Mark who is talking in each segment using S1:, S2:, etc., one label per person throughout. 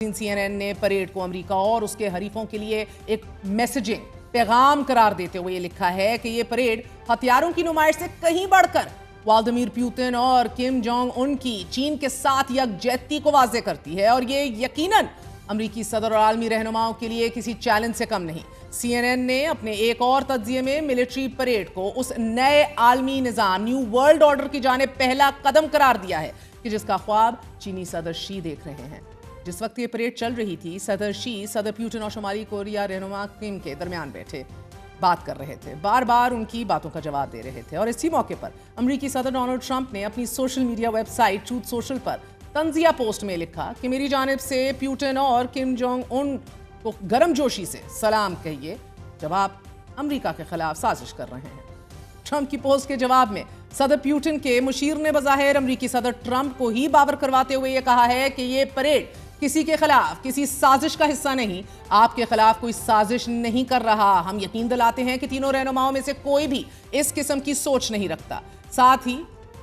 S1: CNN نے parade کو امریکہ اور اس کے حریفوں کے لیے ایک میسیجنگ پیغام قرار دیتے ہوئے یہ لکھا ہے کہ یہ پریڈ ہتھیاروں کی نمائش سے کہیں بڑھ کر والادیمیر پوتن اور کم جونگ ان کی چین کے ساتھ یکجہتی کو واضح کرتی ہے، اور یہ یقیناً امریکی صدر اور عالمی رہنماؤں کے لیے کسی چیلنج سے کم نہیں۔ CNN نے اپنے ایک اور تجزیے میں ملٹری پریڈ کو اس نئے عالمی نظام نیو ورلڈ آرڈر کی جانب پہلا قدم قرار دیا ہے کہ جس کا خواب چینی صدر شی دیکھ رہے ہیں۔ جس وقت یہ پریڈ چل رہی تھی، صدر شی صدر پوتن اور شمالی کوریا رہنما کم کے درمیان بیٹھے بات کر رہے تھے، بار بار ان کی باتوں کا جواب دے رہے تھے، اور اسی موقع پر امریکی صدر ڈونلڈ ٹرمپ نے اپنی social media website Truth Social پر طنزیہ پوسٹ میں لکھا کہ میری جانب سے پوتن اور کم جونگ ان کو گرم جوشی سے سلام کہیے جب آپ امریکہ کے خلاف سازش کر رہے ہیں۔ ٹرمپ کی پوسٹ کے جواب میں صدر پوتن کے مشیر نے بظاہر امریکی صدر ٹرمپ کو ہی باور کرواتے ہوئے یہ کہا ہے کہ یہ پریڈ کسی کے خلاف کسی سازش کا حصہ نہیں، آپ کے خلاف کوئی سازش نہیں کر رہا۔ ہم یقین دلاتے ہیں کہ تینوں رہنماؤں میں سے کوئی بھی اس قسم کی سوچ نہیں رکھتا۔ ساتھ ہی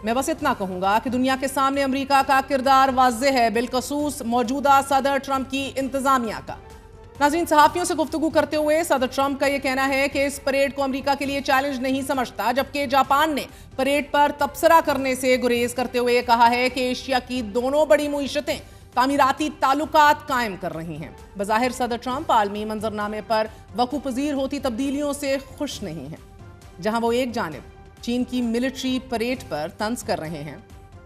S1: میں بس اتنا کہوں گا کہ دنیا کے سامنے امریکہ کا کردار واضح ہے، بالخصوص موجودہ صدر ٹرمپ کی انتظامیہ کا۔ ناظرین، صحافیوں سے گفتگو کرتے ہوئے صدر ٹرمپ کا یہ کہنا ہے کہ اس پریڈ کو امریکہ کے لیے چیلنج نہیں سمجھتا، جبکہ جاپان نے پریڈ پر تبصرہ کرنے سے گریز کرتے ہوئے یہ کہا ہے کہ ایشیا کی دونوں بڑی معیشتیں تعمیراتی تعلقات قائم کر رہی ہیں۔ بظاہر صدر ٹرمپ عالمی منظرنامے پر وقوع پذیر ہوتی تبدیلیوں سے خوش نہیں ہیں۔ جہاں وہ ایک جانب چین کی ملٹری پریڈ پر طنز کر رہے ہیں،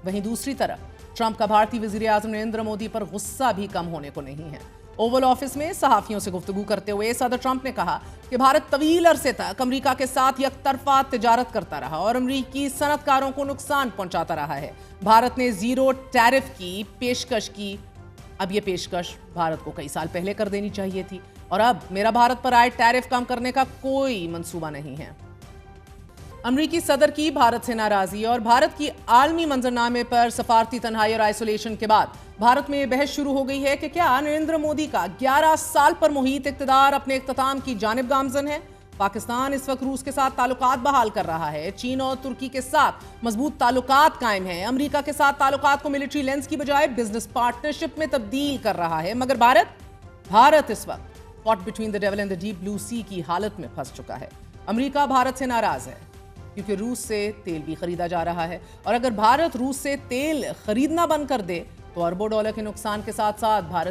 S1: وہیں دوسری طرف ٹرمپ کا بھارتی وزیر اعظم نریندر مودی پر غصہ بھی کم ہونے کو نہیں ہے۔ اوول آفس میں صحافیوں سے گفتگو کرتے ہوئے صدر ٹرمپ نے کہا کہ بھارت طویل عرصے تک امریکہ کے ساتھ یک طرفہ تجارت کرتا رہا اور امریکی صنعت کاروں کو نقصان پہنچاتا رہا ہے۔ بھارت نے زیرو ٹیرف کی پیشکش کی، اب یہ پیشکش بھارت کو کئی سال پہلے کر دینی چاہیے تھی، اور اب میرا بھارت پر عائد ٹیرف کم کرنے کا کوئی منصوبہ نہیں ہے۔ امریکی صدر کی بھارت سے ناراضی اور بھارت کی عالمی منظرنامے پر سفارتی تنہائی اور آئسولیشن کے بعد بھارت میں یہ بحث شروع ہو گئی ہے کہ کیا نریندر مودی کا 11 سال پر محیط اقتدار اپنے اختتام کی جانب گامزن ہے۔ پاکستان اس وقت روس کے ساتھ تعلقات بحال کر رہا ہے، چین اور ترکی کے ساتھ مضبوط تعلقات قائم ہیں، امریکہ کے ساتھ تعلقات کو ملٹری لینس کی بجائے بزنس پارٹنرشپ میں تبدیل کر رہا ہے، مگر بھارت اس وقت caught between the devil and the deep blue sea کی حالت میں پھنس چکا ہے۔ امریکہ بھارت سے ناراض ہے کیونکہ روس سے تیل بھی خریدا جا رہا ہے، اور اگر بھارت روس سے تیل خریدنا بند کر دے تو اربوں ڈالر کے نقصان کے ساتھ ساتھ بھارت